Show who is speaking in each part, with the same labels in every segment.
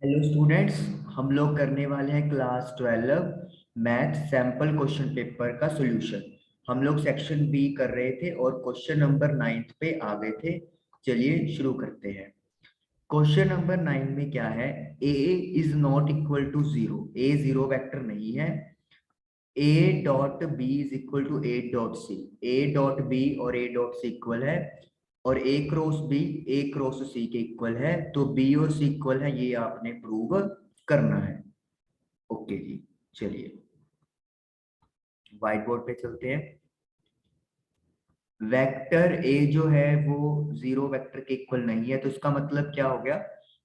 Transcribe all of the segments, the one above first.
Speaker 1: Hello students. हम लोग करने वाले हैं class 12 math sample question paper का सॉल्यूशन। हम लोग सेक्शन बी कर रहे थे और क्वेश्चन नंबर 9 पे आ गए थे। चलिए शुरू करते हैं। क्वेश्चन नंबर 9 में क्या है? A is not equal to zero. A zero vector नहीं है। A dot B is equal to A dot C. A dot B और ए डॉट सी इक्वल है, और A cross B A cross C के equal है। तो B और सी equal है, ये आपने प्रूव करना है। ओके जी, चलिए व्हाइट बोर्ड पे चलते हैं। वेक्टर ए जो है वो जीरो वेक्टर के इक्वल नहीं है, तो इसका मतलब क्या हो गया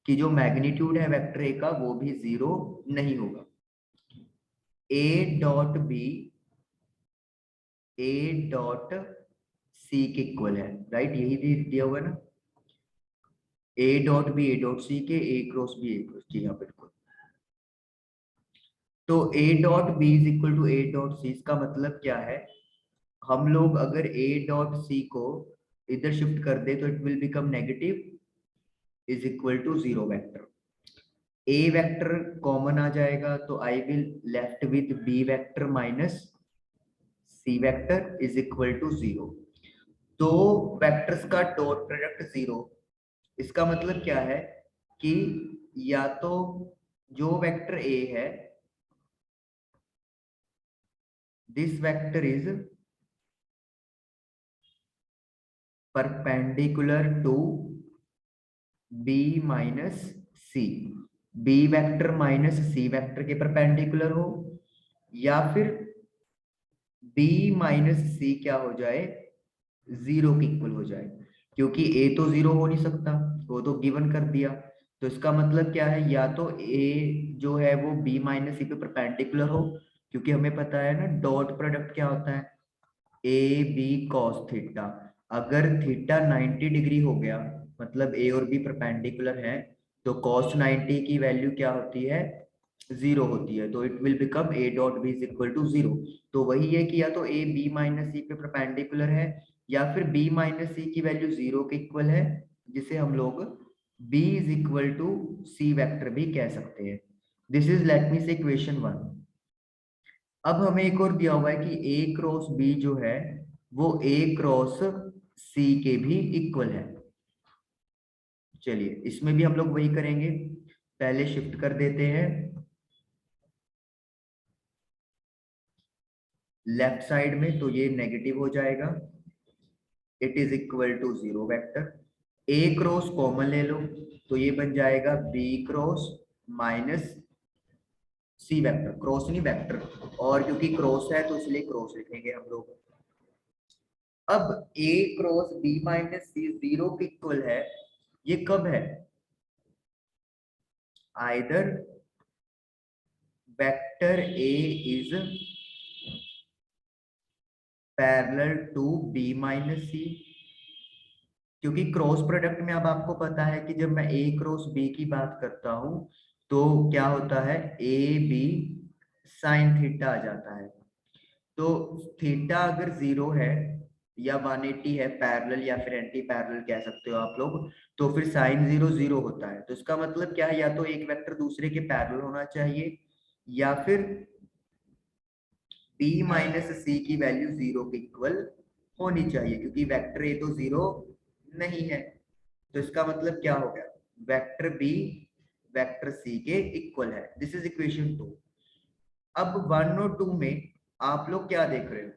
Speaker 1: कि जो मैग्नीट्यूड है वेक्टर ए का वो भी जीरो नहीं होगा। A dot B A dot C के इक्वल है, राइट? यही दिया हुआ है ना, A dot B A dot C के, A cross B A cross. जी हाँ, बिल्कुल। तो A dot B is equal to A dot C, इसका मतलब क्या है? हम लोग अगर ए डॉट सी को इधर शिफ्ट कर दे तो it will become negative is equal to zero vector. A vector common आ जाएगा, तो I will left with B vector minus C vector is equal to zero. दो वेक्टर्स का डॉट प्रोडक्ट जीरो, इसका मतलब क्या है कि या तो जो वेक्टर ए है, this vector is perpendicular to B minus C. B vector minus C vector के परपेंडिकुलर हो, या फिर बी माइनस सी क्या हो जाए, जीरो के इक्वल हो जाए। क्योंकि ए तो जीरो हो नहीं सकता, वो तो गिवन कर दिया। तो इसका मतलब क्या है, या तो ए जो है वो बी माइनस सी पे परपेंडिकुलर हो, क्योंकि हमें पता है ना डॉट प्रोडक्ट क्या होता है, ए बी कॉस थीटा। अगर थीटा 90 डिग्री हो गया, मतलब ए और बी परपेंडिकुलर है, तो कॉस 90 की वैल्यू क्या होती है, जीरो होती है। तो it will become A dot B is equal to zero. तो वही है कि या तो ए बी माइनस सी पे परपेंडिकुलर है, या फिर बी माइनस सी की वैल्यू जीरो के इक्वल है, जिसे हम लोग B is equal to C vector भी कह सकते हैं। दिस इज लेट मी से इक्वेशन 1। अब हमें एक और दिया हुआ है कि ए क्रॉस बी जो है वो ए क्रॉस सी के भी इक्वल है। चलिए इसमें भी हम लोग वही करेंगे, पहले शिफ्ट कर देते हैं लेफ्ट साइड में, तो ये नेगेटिव हो जाएगा। It is equal to zero vector. A cross common ले लो, तो ये बन जाएगा B cross minus C vector. Cross नहीं, वेक्टर, और क्योंकि क्रॉस है तो इसलिए क्रॉस लिखेंगे हम लोग। अब a cross b minus C zero के इक्वल है, ये कब है? Either vector a is parallel to b minus C, क्योंकि क्रॉस प्रोडक्ट में अब आपको पता है कि जब मैं a क्रॉस b की बात करता हूं तो क्या होता है, ए बी साइन थीटा आ जाता है। तो थीटा अगर जीरो है या 180 है, पैरेलल या फिर एंटी पैरेलल कह सकते हो आप लोग, तो फिर साइन जीरो जीरो होता है। तो इसका मतलब क्या है, या तो एक वेक्टर दूसरे के पैरेलल होना चाहिए, या फिर बी माइनस सी की वैल्यू जीरो के इक्वल होनी चाहिए, क्योंकि वेक्टर ए तो जीरो नहीं है। तो इसका मतलब क्या हो गया, वेक्टर बी वेक्टर सी के इक्वल है। This is equation 2। अब 1 और 2 में आप लोग क्या देख रहे हो?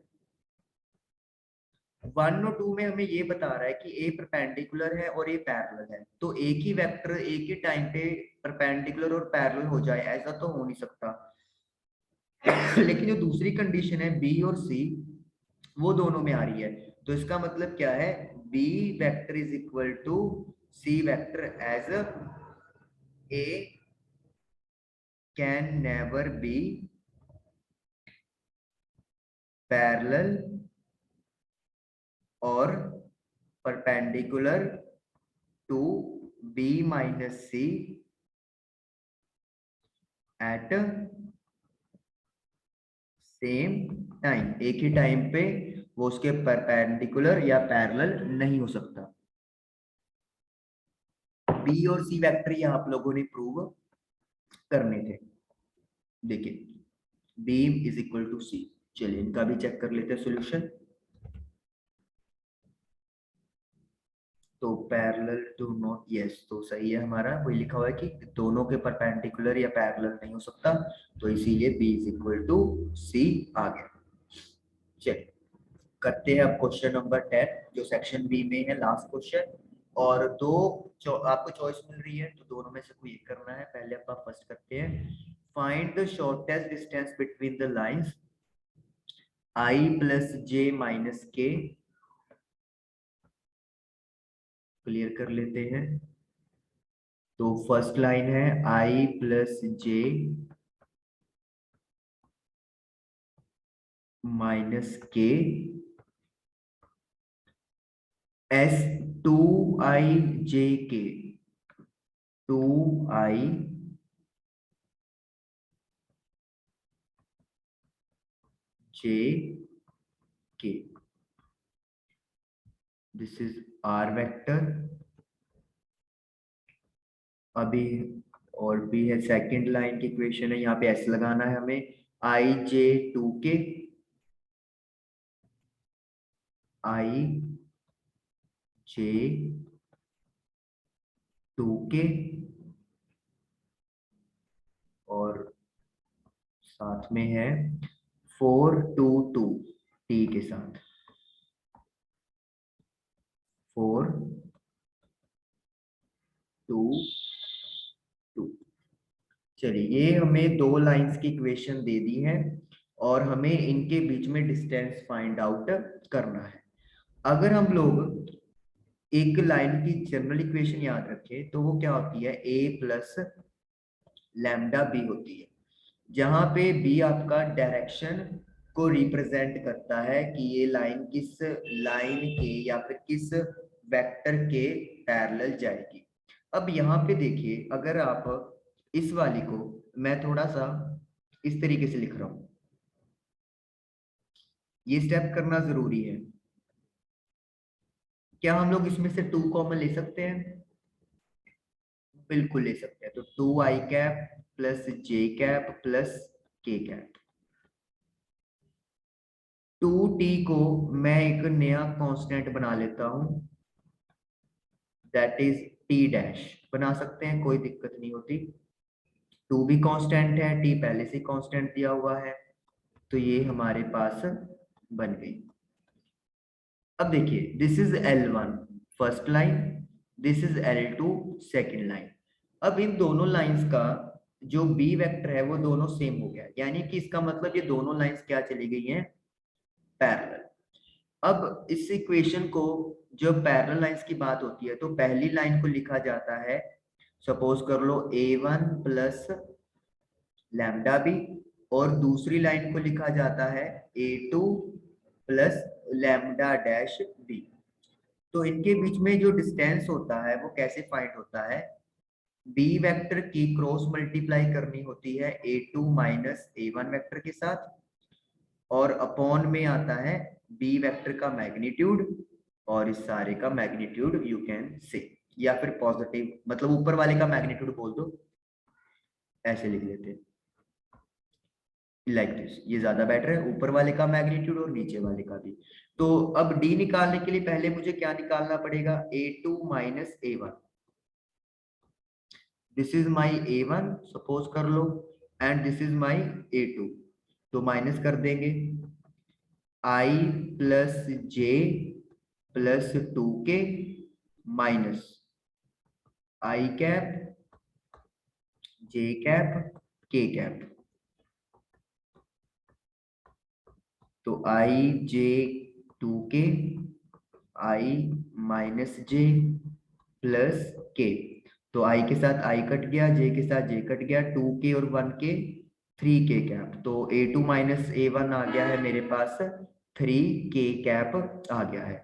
Speaker 1: 1 और 2 में हमें ये बता रहा है कि ए परपेंडिकुलर है और ए पैरेलल है, तो एक ही वेक्टर एक ही टाइम पे परपेंडिकुलर और पैरेलल हो जाए, ऐसा तो हो नहीं सकता। लेकिन जो दूसरी कंडीशन है बी और सी, वो दोनों में आ रही है। तो इसका मतलब क्या है, B vector is equal to C vector as A can never be parallel और perpendicular to B minus C at same time. एक ही टाइम पे वो उसके परपेंडिकुलर या पैरेलल नहीं हो सकता। बी और सी वेक्टर ये आप लोगों ने प्रूव करने थे। देखिए बी इज इक्वल टू सी, चलिए इनका भी चेक कर लेते हैं सॉल्यूशन। तो पैरेलल टू नॉट, यस तो सही है, हमारा वही लिखा हुआ है कि दोनों के परपेंडिकुलर या पैरेलल नहीं हो सकता, तो इसीलिए बी इज इक्वल टू सी आ गया। चलिए करते हैं अब क्वेश्चन नंबर 10 जो सेक्शन बी में है, लास्ट क्वेश्चन। और दो आपको चॉइस मिल रही है, तो दोनों में से कोई एक करना है। पहले आप फर्स्ट करते हैं, find the shortest distance between the lines I plus J minus के। क्लियर कर लेते हैं। तो फर्स्ट लाइन है आई प्लस जे माइनस के एस टू आई जे के, टू आई जे के, दिस इज आर वेक्टर। अभी और भी है, सेकंड लाइन की इक्वेशन है, यहाँ पे एस लगाना है हमें, आई जे टू के, आई जे टू के, और साथ में है 4 2 2 टी के साथ, 4 2 2। चलिए ये हमें दो लाइंस की इक्वेशन दे दी है और हमें इनके बीच में डिस्टेंस फाइंड आउट करना है। अगर हम लोग एक लाइन की जनरल इक्वेशन याद रखें तो वो क्या होती है, ए प्लस लैम्डा बी होती है, जहां पे बी आपका डायरेक्शन को रिप्रेजेंट करता है कि ये लाइन किस लाइन के या फिर किस वेक्टर के पैरेलल जाएगी। अब यहाँ पे देखिए, अगर आप इस वाली को, मैं थोड़ा सा इस तरीके से लिख रहा हूं, ये स्टेप करना जरूरी है। क्या हम लोग इसमें से 2 कॉमन ले सकते हैं? बिल्कुल ले सकते हैं। तो 2 आई कैप प्लस जे कैप प्लस के कैप, 2t को मैं एक नया कांस्टेंट बना लेता हूं, दैट इज टी डैश। बना सकते हैं, कोई दिक्कत नहीं होती। 2 भी कांस्टेंट है, t पहले से कांस्टेंट दिया हुआ है, तो ये हमारे पास बन गई। अब देखिए this is L1 first line, this is L2 second line. अब इन दोनों लाइंस का जो बी वेक्टर है वो दोनों सेम हो गया, यानी कि इसका मतलब ये दोनों लाइंस क्या चली गई हैं, पैरेलल। अब इस इक्वेशन को, जब पैरेलल लाइंस की बात होती है तो पहली लाइन को लिखा जाता है, सपोज कर लो a1 प्लस लैम्डा बी, और दूसरी लाइन को लिखा जाता है a2 plus lambda dash B. तो इनके बीच में जो डिस्टेंस होता है वो कैसे फाइंड होता है, बी वेक्टर की क्रॉस मल्टीप्लाई करनी होती है a2 माइनस a1 वेक्टर के साथ, और अपॉन में आता है बी वेक्टर का मैग्नीट्यूड, और इस सारे का मैग्नीट्यूड यू कैन से, या फिर पॉजिटिव, मतलब ऊपर वाले का मैग्नीट्यूड बोल दो, ऐसे लिख लेते हैं लाइक दिस, ये ज्यादा बेटर है, ऊपर वाले का मैग्नीट्यूड और नीचे वाले का भी। तो अब डी निकालने के लिए पहले मुझे क्या निकालना पड़ेगा, a2 minus a1, this is my a1 suppose कर लो, and this is my a2, तो माइनस कर देंगे, i plus j plus 2k minus i cap j cap k cap, तो i J 2k, I minus J plus के, तो आई के साथ आई कट गया, जे के साथ जे कट गया, 2k और 1k 3k कैप, तो a2 माइनस a1 आ गया है मेरे पास 3k कैप आ गया है।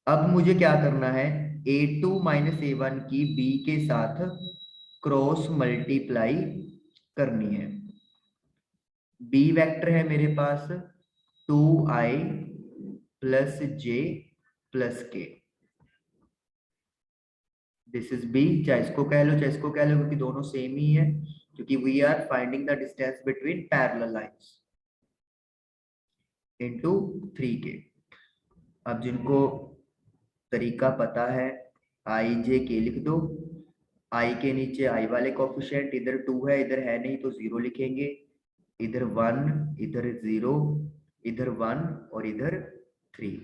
Speaker 1: अब मुझे क्या करना है, a2 माइनस a1 की b के साथ क्रॉस मल्टीप्लाई करनी है। b वेक्टर है मेरे पास 2i प्लस जे प्लस के, दिस इज बी, चाहे इसको कह लो चाहे इसको कह लो, क्योंकि दोनों सेम ही है। क्योंकि we are finding the distance between parallel lines into 3k। अब जिनको तरीका पता है, आई जे के लिख दो, आई के नीचे आई वाले कोफिशिएंट, इधर 2 है इधर है नहीं तो 0 लिखेंगे, इधर 1 इधर 0 इधर 1 और इधर 3।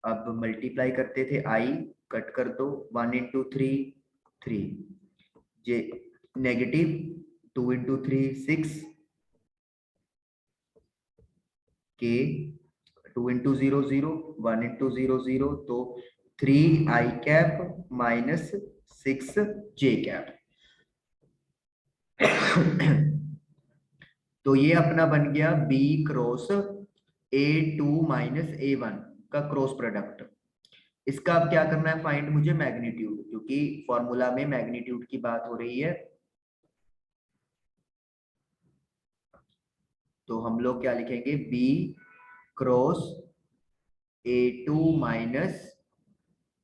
Speaker 1: अब मल्टीप्लाई करते थे, आई कट कर दो, 1 इंटू 3 3, जे नेगेटिव 2 इंटू 3 6, के 2 इंटू 0 0, 1 इंटू 0 0, तो 3 आई कैप माइनस 6 जे कैप। तो ये अपना बन गया B cross A2 minus A1 का क्रॉस प्रोडक्ट। इसका अब क्या करना है, फाइंड मुझे मैग्नीट्यूड, क्योंकि फॉर्मूला में मैग्नीट्यूड की बात हो रही है। तो हम लोग क्या लिखेंगे, B cross A2 minus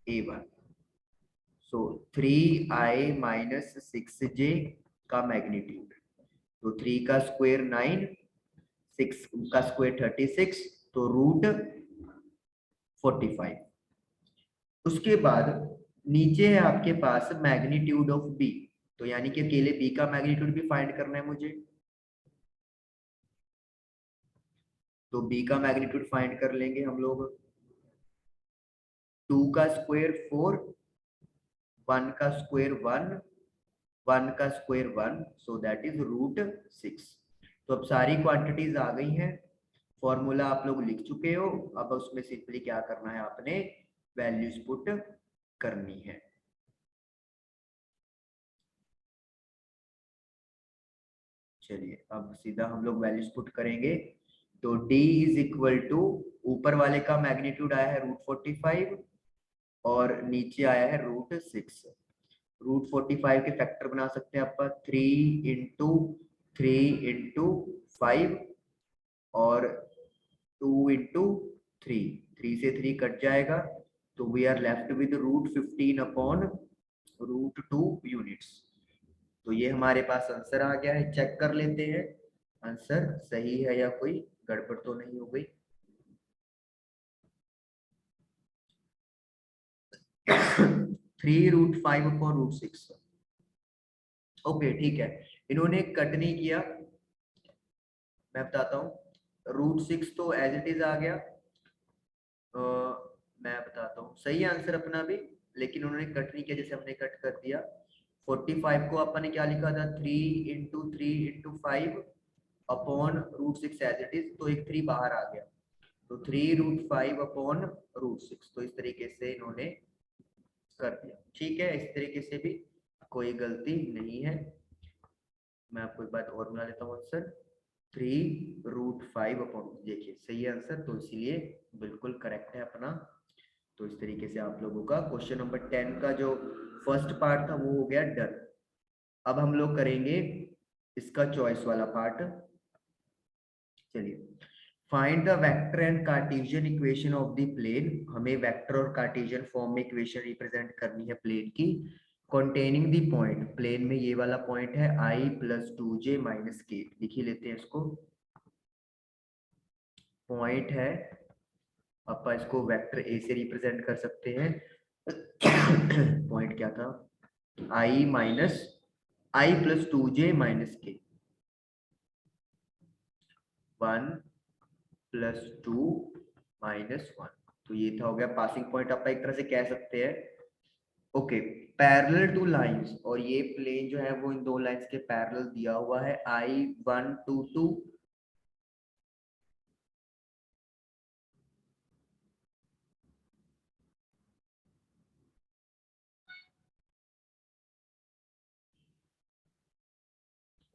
Speaker 1: A1, so 3i minus 6j का मैग्नीट्यूड। तो 3 का स्क्वायर 9, 6 का स्क्वायर 36, तो रूट 45। उसके बाद नीचे है आपके पास मैग्नीट्यूड ऑफ बी, तो यानी कि अकेले बी का मैग्नीट्यूड भी फाइंड करना है मुझे। तो बी का मैग्नीट्यूड फाइंड कर लेंगे हम लोग। 2 का स्क्वायर 4, 1 का स्क्वायर 1, 1 का square 1, so that is root 6। तो अब सारी क्वांटिटीज आ गई हैं, फॉर्मूला आप लोग लिख चुके हो, अब उसमें सिंपली क्या करना है, आपने वैल्यूज पुट करनी है। चलिए अब सीधा हम लोग वैल्यूज पुट करेंगे। तो d इज इक्वल टू, ऊपर वाले का मैग्नीट्यूड आया है रूट 45 और नीचे आया है रूट 6। रूट 45 के फैक्टर बना सकते हैं आप, 3 इंटू 3 इंटू 5 और 2 इंटू 3, 3 से 3 कट जाएगा, तो we are left with root 15 upon root 2 units. तो ये हमारे पास आंसर आ गया है, चेक कर लेते हैं आंसर सही है या कोई गड़बड़ तो नहीं हो गई। 3 रूट 5 अपॉन रूट 6। ओके ठीक है, इन्होंने कट नहीं किया, मैं बताता हूँ। रूट 6 तो एज इट इज आ गया, मैं बताता हूँ सही आंसर अपना भी, लेकिन उन्होंने कट नहीं किया, जैसे हमने कट कर दिया। 45 को अपन ने क्या लिखा था, 3 into 3 into 5 upon root 6 as it is, तो एक 3 बाहर आ गया, तो 3 रूट 5 अपॉन रूट 6। तो इस तरीके से इन्होंने कर दिया, ठीक है, इस तरीके से भी कोई गलती नहीं है। मैं आपको एक बात और बना लेता हूँ आंसर, 3 रूट 5 अपॉन, देखिए सही आंसर, तो इसीलिए बिल्कुल करेक्ट है अपना। तो इस तरीके से आप लोगों का क्वेश्चन नंबर 10 का जो फर्स्ट पार्ट था वो हो गया डन। अब हम लोग करेंगे इसका चॉइस वाला पार्ट। चलिए, find the vector and Cartesian equation of the plane. हमें वेक्टर और कार्टेशियन फॉर्म में इक्वेशन रिप्रेजेंट करनी है प्लेन की, containing द पॉइंट, प्लेन में ये वाला पॉइंट है i प्लस 2j माइनस के, लिख ही लेते हैं इसको। पॉइंट है, अपन इसको वेक्टर ए से रिप्रेजेंट कर सकते हैं। पॉइंट क्या था, i minus i plus 2j minus के, 1 प्लस 2 माइनस 1। तो ये था, हो गया पासिंग पॉइंट, आप एक तरह से कह सकते हैं। ओके, पैरेलल टू लाइंस, और ये प्लेन जो है वो इन दो लाइंस के पैरेलल दिया हुआ है, I1 2 2,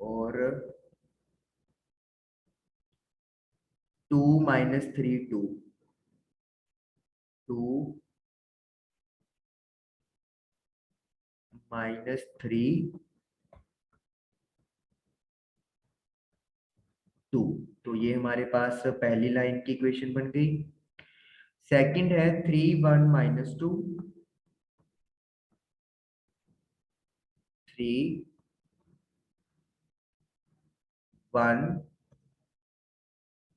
Speaker 1: और 2 माइनस 3 2, 2 माइनस 3 2। तो ये हमारे पास पहली लाइन की इक्वेशन बन गई। सेकंड है 3 1 माइनस 2, 3 1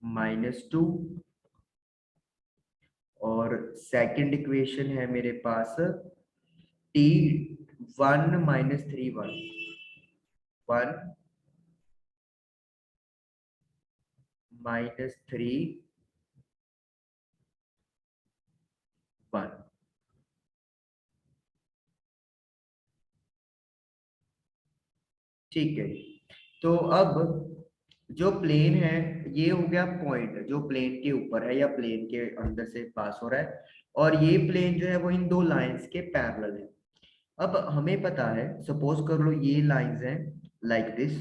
Speaker 1: -2 और सेकंड इक्वेशन है मेरे पास t 1 -3 1 1 -3 1। ठीक है, तो अब जो प्लेन है ये हो गया पॉइंट जो प्लेन के ऊपर है या प्लेन के अंदर से पास हो रहा है, और ये प्लेन जो है वो इन दो लाइंस के पैरेलल है। अब हमें पता है, सपोज कर लो ये लाइंस हैं लाइक दिस,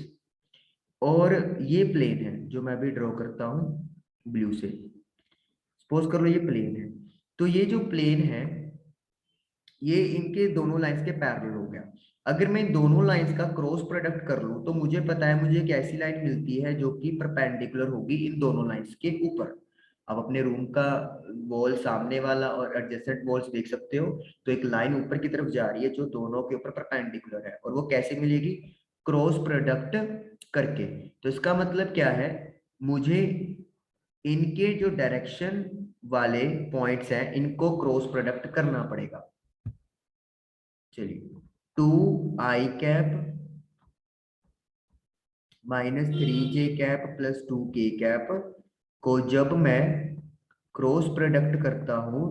Speaker 1: और ये प्लेन है जो मैं अभी ड्रॉ करता हूँ ब्लू से। सपोज कर लो ये प्लेन है, तो ये जो प्लेन है ये इनके दोनों लाइंस के पैरेलल हो गया। अगर मैं इन दोनों लाइंस का क्रॉस प्रोडक्ट कर लूं तो मुझे पता है मुझे एक ऐसी लाइन मिलती है जो कि परपेंडिकुलर होगी इन दोनों लाइंस के ऊपर। अब अपने रूम का वॉल सामने वाला और एडजेसेंट वॉल्स देख सकते हो, तो एक लाइन ऊपर की तरफ जा रही है जो दोनों के ऊपर परपेंडिकुलर है, और वो कैसे मिलेगी? क्रॉस प्रोडक्ट करके। तो इसका मतलब क्या है, मुझे इनके जो डायरेक्शन वाले पॉइंट्स हैं इनको क्रॉस प्रोडक्ट करना पड़ेगा। चलिए, 2i cap -3j cap plus 2k cap को जब मैं क्रॉस प्रोडक्ट करता हूं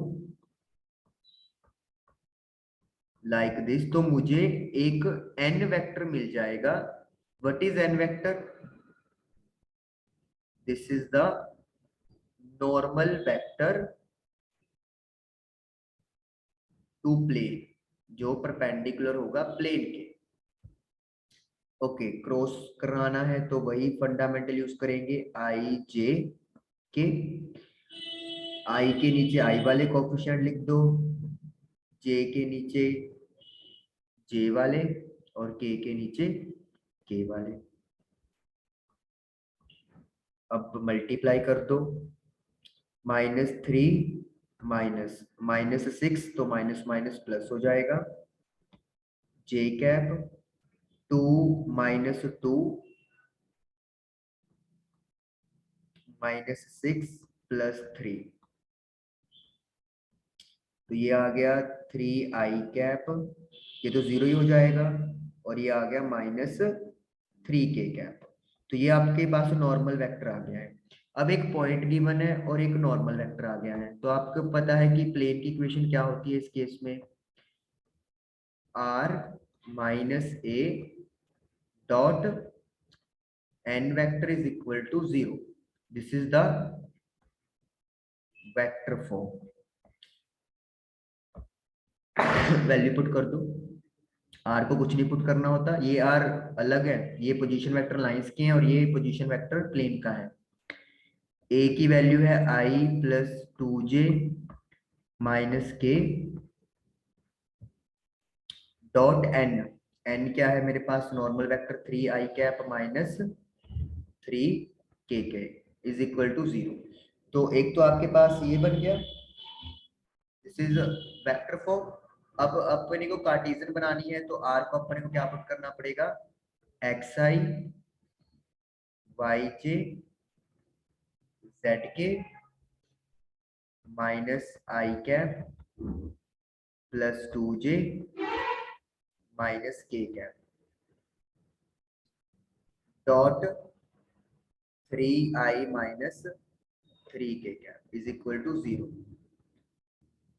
Speaker 1: लाइक दिस, तो मुझे एक n वेक्टर मिल जाएगा। What is n vector? This is the normal vector to plane, जो परपेंडिकुलर होगा प्लेन के। ओके, क्रॉस कराना है तो वही फंडामेंटल यूज करेंगे, आई जे के। आई के नीचे आई वाले कोफिशिएंट लिख दो, जे के नीचे जे वाले, और के नीचे के वाले। अब मल्टीप्लाई कर दो, -3 -6 तो माइनस माइनस प्लस हो जाएगा, j कैप 2 -2 -6 +3, तो ये आ गया 3i कैप, ये तो जीरो ही हो जाएगा, और ये आ गया -3k कैप। तो ये आपके पास नॉर्मल वेक्टर आ गया है। अब एक पॉइंट गिवन है और एक नॉर्मल वेक्टर आ गया है, तो आपको पता है कि प्लेन की इक्वेशन क्या होती है इस केस में, r -a dot n vector is equal to 0। This is the vector form. Value put कर दो, आर को कुछ नहीं पुट करना होता, ये आर अलग है, ये पोजीशन वेक्टर लाइंस के हैं और ये पोजीशन वेक्टर प्लेन का है। ए की वैल्यू है i plus 2j minus k dot n. N क्या है मेरे पास? Normal vector 3i cap minus 3k is equal to 0। तो एक तो आपके पास ये बन गया, दिस इज वेक्टर फॉर्म। अब अपने को कार्टेशियन बनानी है तो आर को अपने को क्या पुट करना पड़ेगा, xi yj zk -i cap plus 2j -k cap dot 3i -3k cap is equal to 0।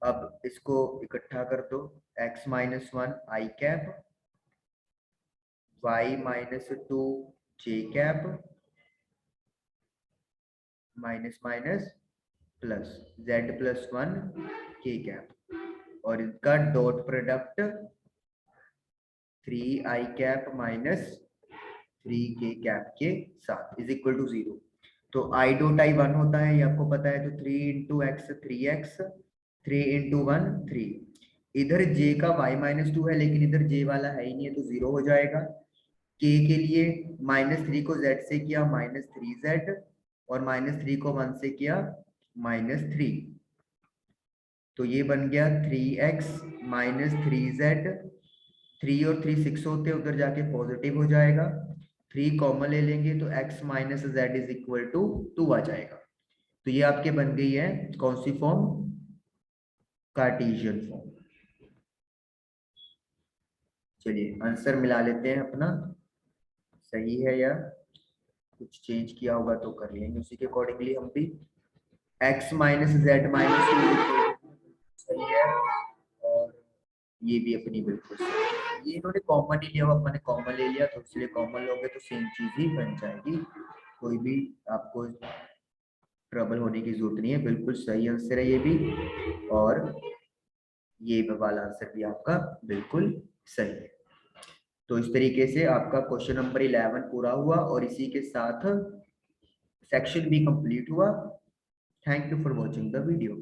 Speaker 1: अब इसको इकट्ठा कर दो, x -1 i cap, y -2 j कैप, minus minus plus z+1 k cap, और इसका dot product 3i cap -3k cap के साथ इज इक्वल टू 0। तो i डॉट i 1 होता है, ये आपको पता है, तो 3 इंटू एक्स 3x, 3 इंटू 1 3। इधर j का y-2 है लेकिन इधर j वाला है ही नहीं है तो 0 हो जाएगा। k के लिए -3 को z से किया -3z, और -3 को 1 से किया -3, तो ये बन गया 3x -3z। 3 और 3 6 होते हैं, उधर जाके पॉजिटिव हो जाएगा, 3 कॉमन ले लेंगे तो x minus Z is equal to 2 आ जाएगा। तो ये आपके बन गई है कौन सी फॉर्म? Cartesian form. चलिए आंसर मिला लेते हैं अपना, सही है या कुछ चेंज किया होगा तो कर लेंगे उसी के अकॉर्डिंगली हम भी। x माइनस जेड माइनस सही है, और ये भी अपनी बिल्कुल सही है। ये इन्होंने कॉमन ही लिया, मैंने कॉमन ले लिया तो इसलिए कॉमन लोगे तो सेम चीज ही बन जाएगी, कोई भी आपको ट्रबल होने की जरूरत नहीं है, बिल्कुल सही आंसर है ये भी, और ये वाला आंसर भी आपका बिल्कुल सही है। तो इस तरीके से आपका क्वेश्चन नंबर 11 पूरा हुआ और इसी के साथ सेक्शन भी कंप्लीट हुआ। Thank you for watching the video.